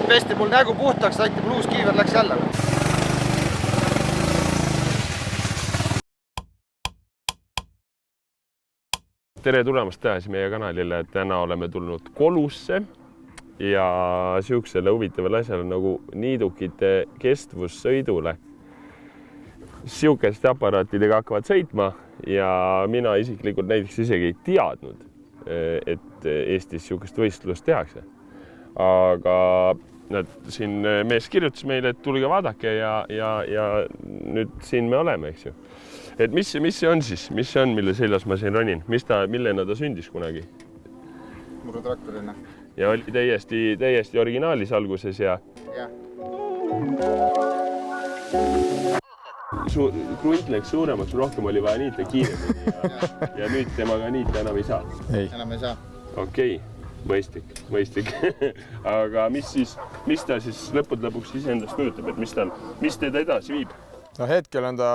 pesti mul nägu puhtaks, anti mul uus kiiver, läks jälle. Tere tulemast tagasi meie kanalile. Täna oleme tulnud Kolusse ja siuksele huvitavale asjale nagu niidukite kestvussõidule. Siukeste aparaatidega hakkavad sõitma ja mina isiklikult näiteks isegi ei teadnud, et Eestis siukest võistlust tehakse. Aga siin mees kirjutas meile, et tulge vaadake ja nüüd siin me oleme, eks ju. Et mis see on siis? Mis see on, mille seljas ma siin ronin? Millena ta sündis kunagi? Murutraktorina. Ja oli täiesti originaalis alguses ja... Krunt läks suuremaks, rohkem oli vaja niita kiiremini ja nüüd temaga niita enam ei saa? Ei. Enam ei saa. Okei, mõistlik. Aga mis ta siis lõpuks iseendast kujutab, et mis teda edasi viib? No hetkel on ta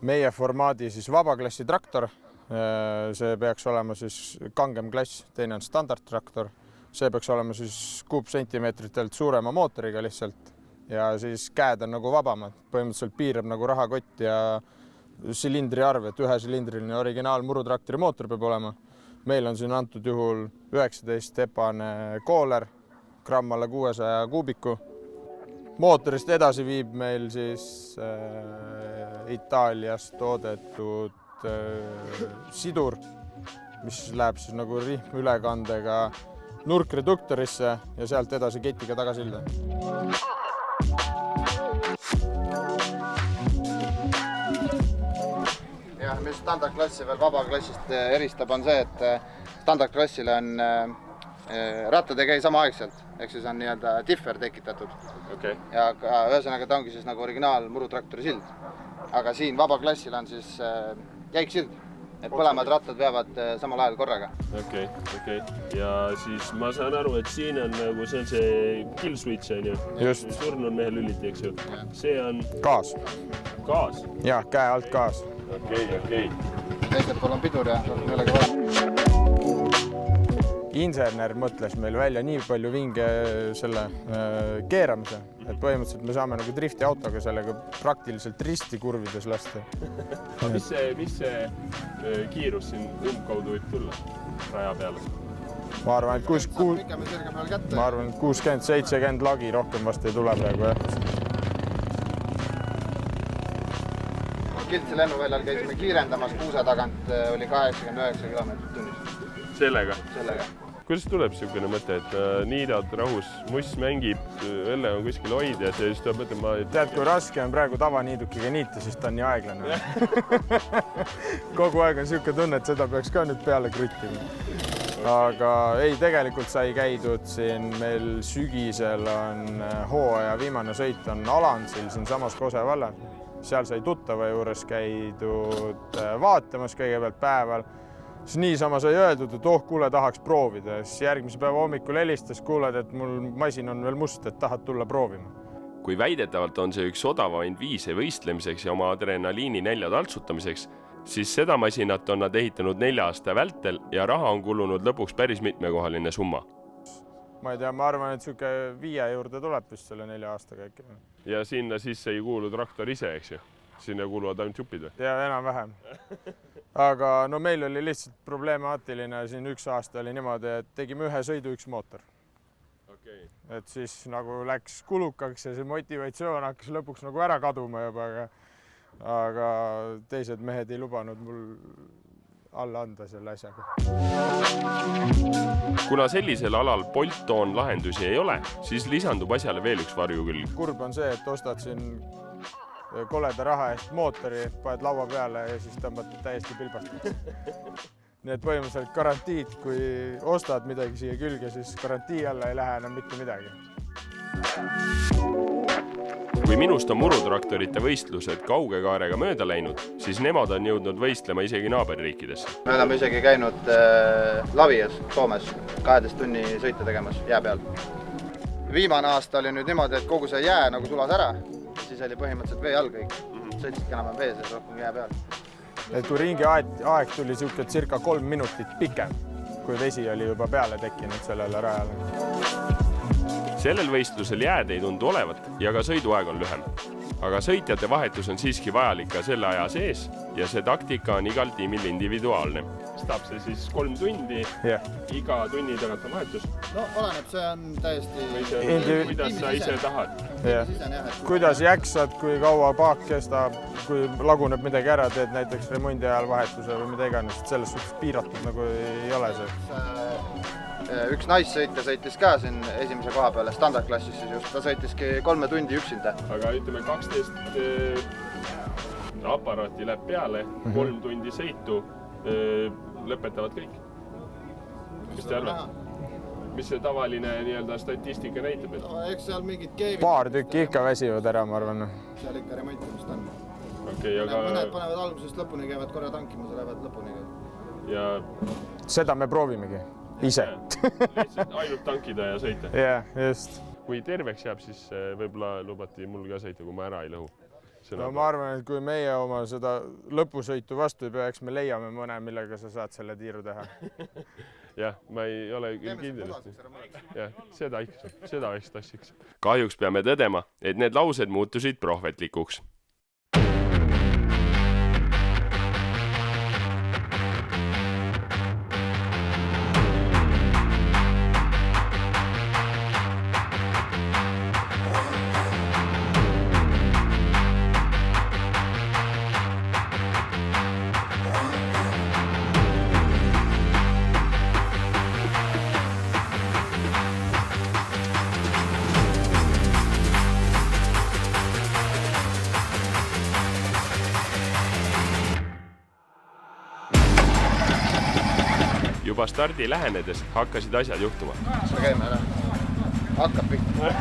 meie formaadi siis vabaklassi traktor. See peaks olema siis kangem klass, teine on standardtraktor. See peaks olema siis kuupsentimeetritelt suurema mootoriga lihtsalt ja siis käed on nagu vabamad. Põhimõtteliselt piirab nagu rahakott ja silindri arv, et ühe silindriline originaal murutraktori mootor peab olema. Meil on siin antud juhul 19 epane kooler, gramm alla 600 kuubiku. Mootorist edasi viib meil siis Itaalias toodetud sidur, mis läheb siis nagu rihmülekandega nurkreduktorisse ja sealt edasi ketiga tagasilda. Ja, mis standardklassi veel vabaklassist eristab on see, et standardklassile on rattad ei käi samaaegselt, ehk siis on nii-öelda differ tekitatud. Okay. Ja ühesõnaga ta ongi siis nagu originaal murutraktori sild. Aga siin vabaklassil on siis jäik sild, et põlemad rattad veavad samal ajal korraga. Okei. Ja siis ma saan aru, et siin on nagu see kill switch on ju. Just. Surnud mehe lüliti, eks ju. See on... Gaas. Gaas? Jah, käe alt gaas. Okei. Teisel pool on pidur ja millega vaja. Insener mõtles meil välja nii palju vinge selle keeramise, et põhimõtteliselt me saame nagu drifti autoga sellega praktiliselt risti kurvides lasta. Mis see kiirus siin umbkaudu võib tulla raja peale? Ma arvan, et 60-70 lagi rohkem vast ei tule praegu, jah. Kiltsi lennuväljal käisime kiirendamas, kuuse tagant oli 89 kilomeetrit tunnis. Sellega? Sellega. Kuidas tuleb niisugune mõte, et niidad rahus, muss mängib, õlle on kuskil hoid ja see just tuleb mõte, Tead, kui raske on praegu tavaniidukiga niita, siis ta on nii aeglane. Kogu aeg on niisugune tunne, et seda peaks ka nüüd peale kruttima. Aga ei, tegelikult sai käidud siin, meil sügisel on hooaja viimane sõit on Alansil siin samas Kose vallas. Seal sai tuttava juures käidud vaatamas kõigepealt päeval. Siis niisama sai öeldud, et kuule, tahaks proovida. Siis järgmise päeva hommikul helistas, kuuled, et mul masin on veel must, et tahad tulla proovima. Kui väidetavalt on see üks odavamaid viise võistlemiseks ja oma adrenaliini nälja taltsutamiseks, siis seda masinat on nad ehitanud 4 aasta vältel ja raha on kulunud lõpuks päris mitmekohaline summa. Ma ei tea, ma arvan, et siuke 5 juurde tuleb vist selle 4 aastaga äkki. Ja sinna sisse ei kuulu traktor ise, eks ju? Sinna kuuluvad ainult jupid või? Ja enam-vähem. Aga no meil oli lihtsalt problemaatiline, siin 1 aasta oli niimoodi, et tegime 1 sõidu 1 mootor. Okay. Et siis nagu läks kulukaks ja see motivatsioon hakkas lõpuks nagu ära kaduma juba, aga teised mehed ei lubanud mul alla anda selle asjaga. Kuna sellisel alal Bolt-on lahendusi ei ole, siis lisandub asjale veel üks varju külg. Kurb on see, et ostad siin koleda raha eest mootori, paned laua peale ja siis tõmbad täiesti pilbastaks. Nii et põhimõtteliselt garantiid, kui ostad midagi siia külge, siis garantii alla ei lähe enam mitte midagi. Kui minust on murutraktorite võistlused kauge kaarega mööda läinud, siis nemad on jõudnud võistlema isegi naaberriikidesse. Me oleme isegi käinud Lavias, Soomes, 12 tunni sõite tegemas jää peal. Viimane aasta oli nüüd niimoodi, et kogu see jää nagu sulas ära. Siis oli põhimõtteliselt vee all kõik. Sõitsidki enam vees ja rohkem jää peal. Et kui ringi aeg tuli circa 3 minutit pikem, kui vesi oli juba peale tekkinud sellele rajale. Sellel võistlusel jääd ei tundu olevat ja ka sõiduaeg on lühem. Aga sõitjate vahetus on siiski vajalik ka selle aja sees ja see taktika on igal tiimil individuaalne. Stab see siis 3 tundi, iga tunni tagant on vahetus. No oleneb, see on täiesti... Kuidas sa ise tahad? Kuidas jäksad, kui kaua paak kestab, kui laguneb midagi ära, teed näiteks remondi ajal vahetuse või mida iganes, selles suhtes piiratud nagu ei ole see. Üks naissõitja sõitis ka siin esimese koha peale standardklassis siis just, ta sõitiski 3 tundi üksinda. Aga ütleme 12 aparaati läheb peale, 3 tundi sõitu, lõpetavad kõik. Mis te arvad? Mis see tavaline statistika näitab? Eks seal mingid keevid... Paar tükki ikka väsivad ära, ma arvan. Seal ikka remontimist on. Aga... Mõned panevad algusest lõpuni, käivad korra tankimas ja lähevad lõpuni. Ja... Seda me proovimegi. Ise. Lihtsalt ainult tankida ja sõita. Jah, just. Kui terveks jääb, siis võib-olla lubati mul ka sõita, kui ma ära ei lõhu. No ma arvan, et kui meie oma seda lõpusõitu vastu ei pea, eks me leiame mõne, millega sa saad selle tiiru teha. Jah, ma ei ole küll kindlasti. Jah, seda võiks tassiks. Kahjuks peame tõdema, et need laused muutusid prohvetlikuks. Juba stardi lähenedes hakkasid asjad juhtuma. Käime ära. Hakkab pihta.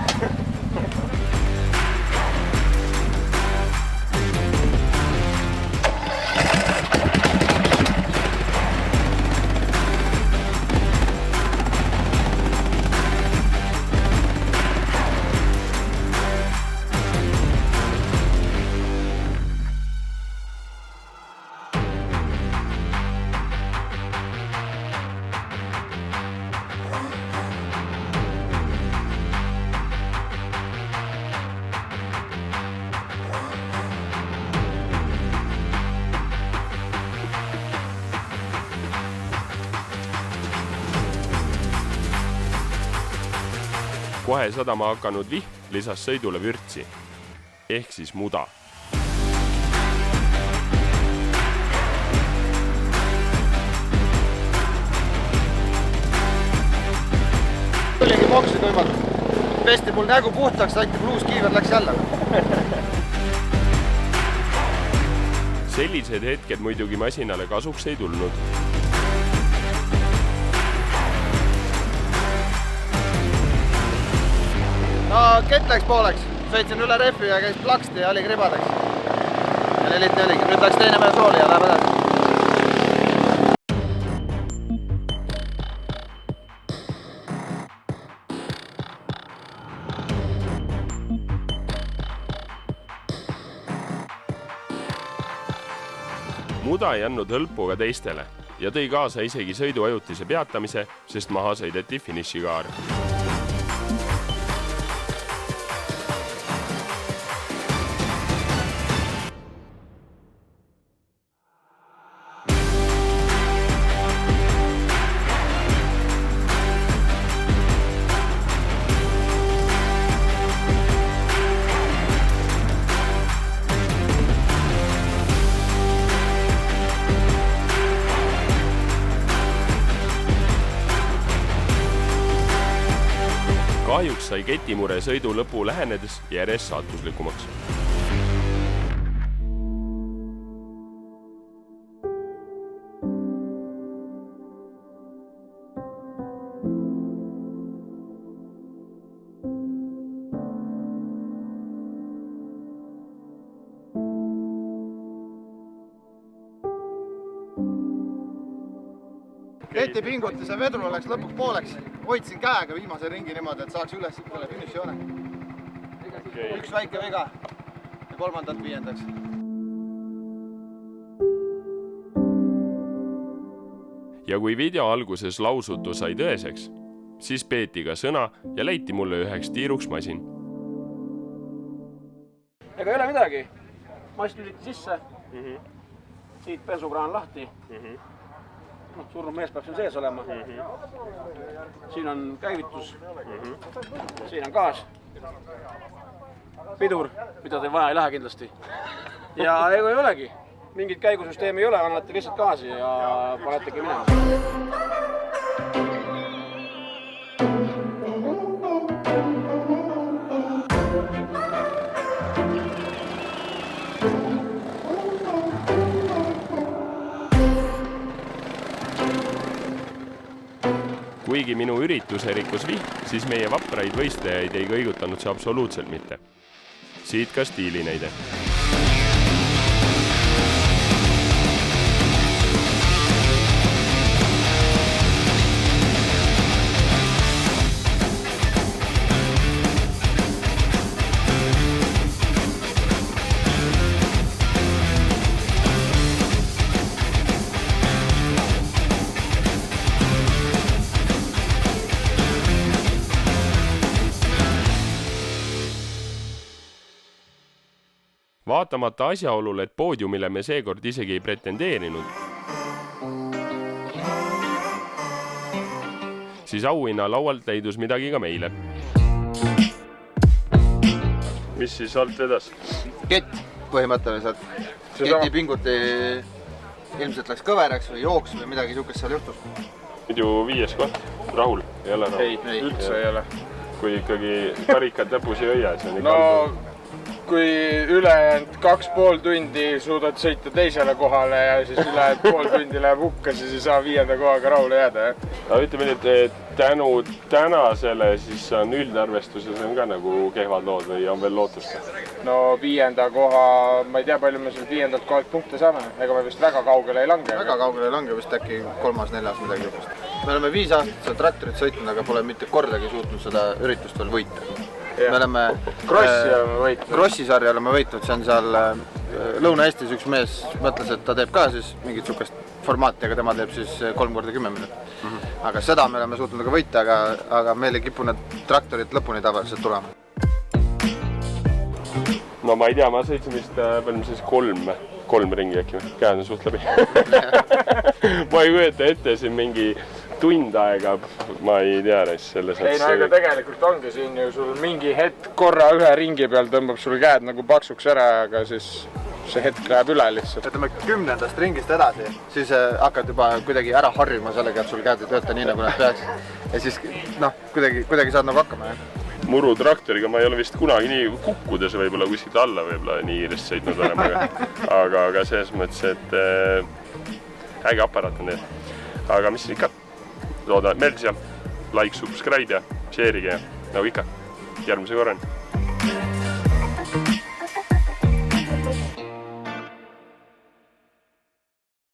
Kohe sadama hakanud vihm lisas sõidule vürtsi, ehk siis muda. Tuligi moksi tuimalt. Pesti mul nägu puhtaks, saiti pluus kiiver läks jälle. Sellised hetked muidugi masinale kasuks ei tulnud. No kett läks pooleks, sõitsin üle rehvi ja käis plaksti ja oli kribadeks. Ja nii lihtne oligi, nüüd läks teine mees rooli ja läheb edasi. Muda ei andnud hõlpu ka teistele ja tõi kaasa isegi sõidu ajutise peatamise, sest maha sõideti finišikaar. Kahjuks sai ketimure sõidu lõpu lähenedes järjest saatuslikumaks. Keti pingutas ja vedrul läks lõpuks pooleks. Hoidsin käega viimase ringi niimoodi, et saaks üles selle finišijoone. Üks väike viga ja 3. viiendaks. Ja kui video alguses lausutu sai tõeseks, siis peeti ka sõna ja leiti mulle üheks tiiruks masin. Ega ei ole midagi. Mast lüliti sisse. Siit pesukraan lahti. Surnud mees peab siin sees olema. Siin on käivitus. Siin on gaas. Pidur, mida te vaja ei lähe kindlasti. Ja ega ei olegi. Mingit käigusüsteemi ei ole, annate lihtsalt gaasi ja panetegi minema. Kuigi minu ürituse rikkus viht, siis meie vapraid võistlejaid ei kõigutanud see absoluutselt mitte. Siit ka stiilinäide. Vaatamata asjaolule, et poodiumile me seekord isegi ei pretendeerinud, siis auhinna laualt leidus midagi ka meile. Mis siis alt vedas? Kett põhimõtteliselt. Keti pinguti ilmselt läks kõveraks või jooks või midagi niisugust seal juhtus. Muidu 5. koht. Rahul? Ei ole? Ei, üldse ei ole. Kui ikkagi karikad lõpus ei hoia, see on no, kui ülejäänud 2,5 tundi suudad sõita teisele kohale ja siis ülejäänud pool tundi läheb hukka, siis ei saa 5. kohaga rahule jääda. Aga ütleme nüüd, et tänu tänasele siis on üldarvestuses on ka nagu kehvad lood või on veel lootust? No 5. koha, ma ei tea, palju me seal 5. kohalt punkte saame. Ega me vist väga kaugele ei lange. Väga kaugele ei lange, vist äkki 3., 4. midagi juhust. Me oleme 5 aastat seda traktorit sõitnud, aga pole mitte kordagi suutnud seda üritust veel võita. Me oleme Krossi sarja oleme võitnud, see on seal Lõuna-Eestis üks mees mõtles, et ta teeb ka siis mingit sukest formaati, aga tema teeb siis 3x10 minutit. Aga seda me oleme suutnud ka võita, aga meil ei kipu need traktorid lõpuni tavaliselt tulema. No ma ei tea, ma sõitsin vist palju siis 3 ringi äkki, käed on suht läbi. Ma ei kujuta ette siin mingi tund aega, ma ei tea selles. Ei, no ega tegelikult ongi siin ju sul mingi hetk korra ühe ringi peal tõmbab sul käed nagu paksuks ära, aga siis see hetk läheb üle lihtsalt. Ütleme 10. ringist edasi, siis hakkad juba kuidagi ära harjuma sellega, et sul käed ei tööta nii, nagu nad peaks. Ja siis kuidagi saad nagu hakkama. Muru traktoriga ma ei ole vist kunagi nii kukkudes võib-olla kuskilt alla võib-olla nii kiiresti sõitnud olema, aga selles mõttes, et äge aparaat on teil. Aga mis ikka? Loodan meeldis ja like, subscribe ja share'ige ja nagu ikka, järgmise korrani.